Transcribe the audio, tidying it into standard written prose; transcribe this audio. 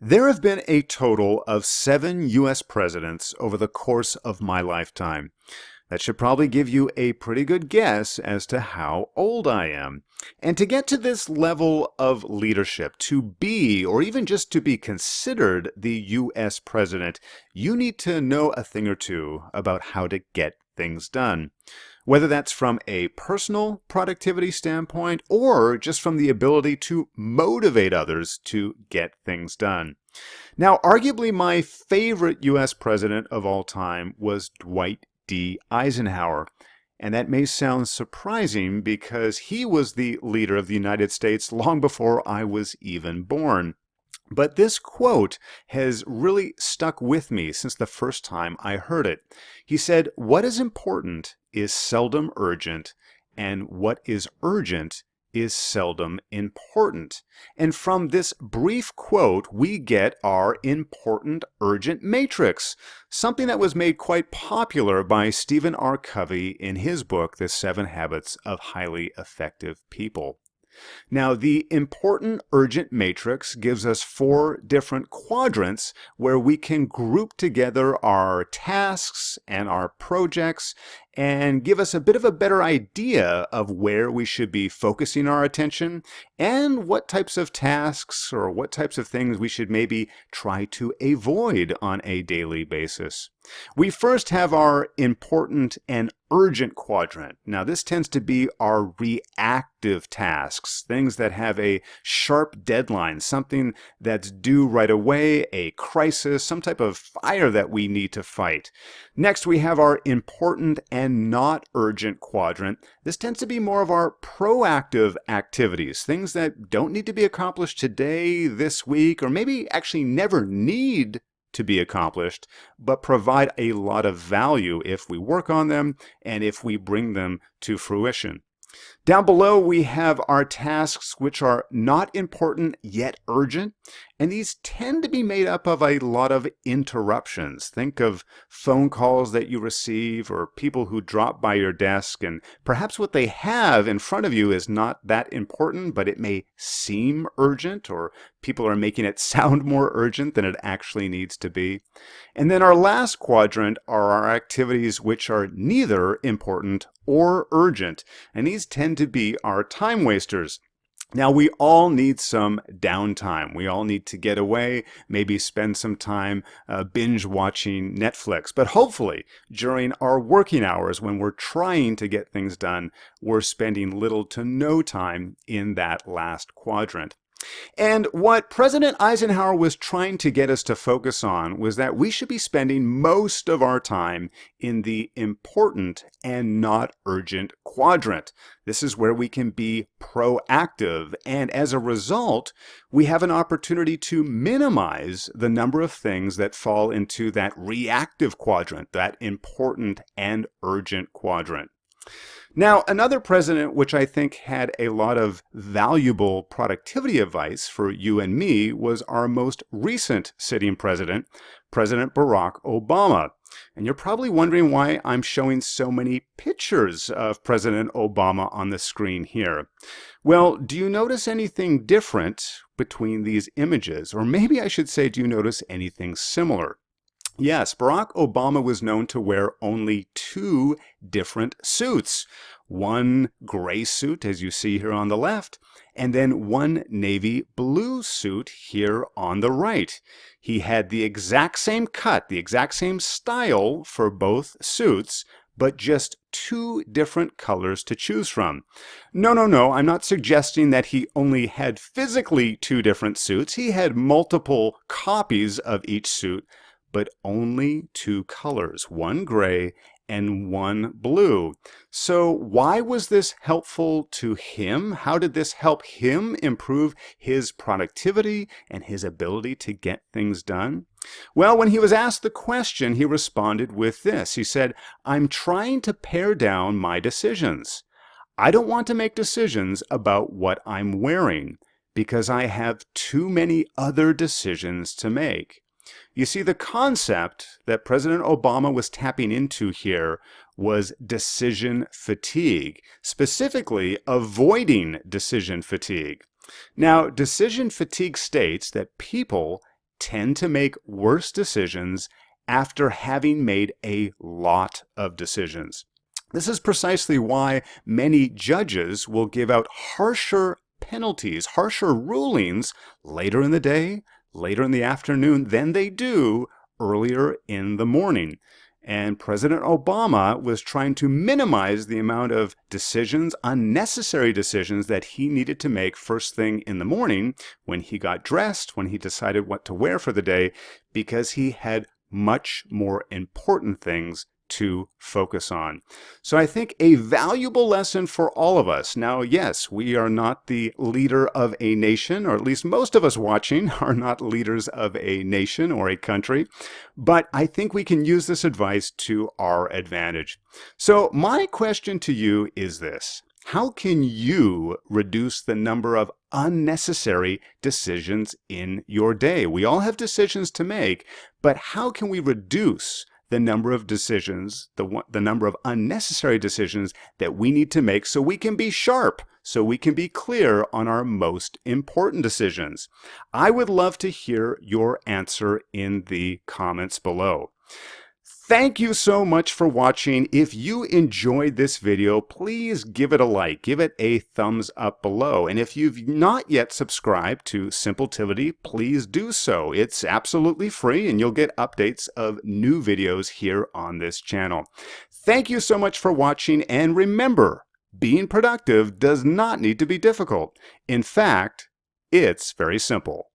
There have been a total of 7 U.S. presidents over the course of my lifetime. That should probably give you a pretty good guess as to how old I am. And to get to this level of leadership, to be, or even just to be considered the U.S. president, you need to know a thing or two about how to get things done. Whether that's from a personal productivity standpoint or just from the ability to motivate others to get things done. Now, arguably my favorite U.S. president of all time was Dwight D. Eisenhower. And that may sound surprising because he was the leader of the United States long before I was even born. But this quote has really stuck with me since the first time I heard it. He said, "What is important is seldom urgent, and what is urgent is seldom important." And from this brief quote, we get our important urgent matrix, something that was made quite popular by Stephen R. Covey in his book, The 7 Habits of Highly Effective People. Now, the important urgent matrix gives us 4 different quadrants where we can group together our tasks and our projects and give us a bit of a better idea of where we should be focusing our attention and what types of tasks or what types of things we should maybe try to avoid on a daily basis. We first have our important and urgent quadrant. Now, this tends to be our reactive tasks, things that have a sharp deadline, something that's due right away, a crisis, some type of fire that we need to fight. Next, we have our important and not urgent quadrant. This tends to be more of our proactive activities, things that don't need to be accomplished today, this week, or maybe actually never need to be accomplished, but provide a lot of value if we work on them and if we bring them to fruition. Down below, we have our tasks which are not important yet urgent, and these tend to be made up of a lot of interruptions. Think of phone calls that you receive or people who drop by your desk, and perhaps what they have in front of you is not that important, but it may seem urgent, or people are making it sound more urgent than it actually needs to be. And then our last quadrant are our activities which are neither important or urgent, and these tend to be our time wasters. Now, we all need some downtime. We all need to get away, maybe spend some time binge watching Netflix. But hopefully, during our working hours, when we're trying to get things done, we're spending little to no time in that last quadrant. And what President Eisenhower was trying to get us to focus on was that we should be spending most of our time in the important and not urgent quadrant. This is where we can be proactive, and as a result, we have an opportunity to minimize the number of things that fall into that reactive quadrant, that important and urgent quadrant. Now, another president which I think had a lot of valuable productivity advice for you and me was our most recent sitting president, President Barack Obama. And you're probably wondering why I'm showing so many pictures of President Obama on the screen here. Well, do you notice anything different between these images? Or maybe I should say, do you notice anything similar? Yes, Barack Obama was known to wear only 2 different suits. One gray suit, as you see here on the left, and then one navy blue suit here on the right. He had the exact same cut, the exact same style for both suits, but just 2 different colors to choose from. No, I'm not suggesting that he only had physically 2 different suits. He had multiple copies of each suit, but only 2 colors, one gray and one blue. So why was this helpful to him? How did this help him improve his productivity and his ability to get things done? Well, when he was asked the question, he responded with this. He said, "I'm trying to pare down my decisions. I don't want to make decisions about what I'm wearing because I have too many other decisions to make." You see, the concept that President Obama was tapping into here was decision fatigue, specifically avoiding decision fatigue. Now, decision fatigue states that people tend to make worse decisions after having made a lot of decisions. This is precisely why many judges will give out harsher penalties, harsher rulings later in the day, later in the afternoon than they do earlier in the morning. And President Obama was trying to minimize the amount of decisions, unnecessary decisions, that he needed to make first thing in the morning when he got dressed, when he decided what to wear for the day, because he had much more important things to focus on. So I think a valuable lesson for all of us. Now, yes, we are not the leader of a nation, or at least most of us watching are not leaders of a nation or a country, but I think we can use this advice to our advantage. So my question to you is this: how can you reduce the number of unnecessary decisions in your day? We all have decisions to make, but how can we reduce the number of decisions, the number of unnecessary decisions that we need to make so we can be sharp, so we can be clear on our most important decisions? I would love to hear your answer in the comments below. Thank you so much for watching. If you enjoyed this video, please give it a like, give it a thumbs up below. And if you've not yet subscribed to Simpletivity, please do so. It's absolutely free and you'll get updates of new videos here on this channel. Thank you so much for watching, and remember, being productive does not need to be difficult. In fact, it's very simple.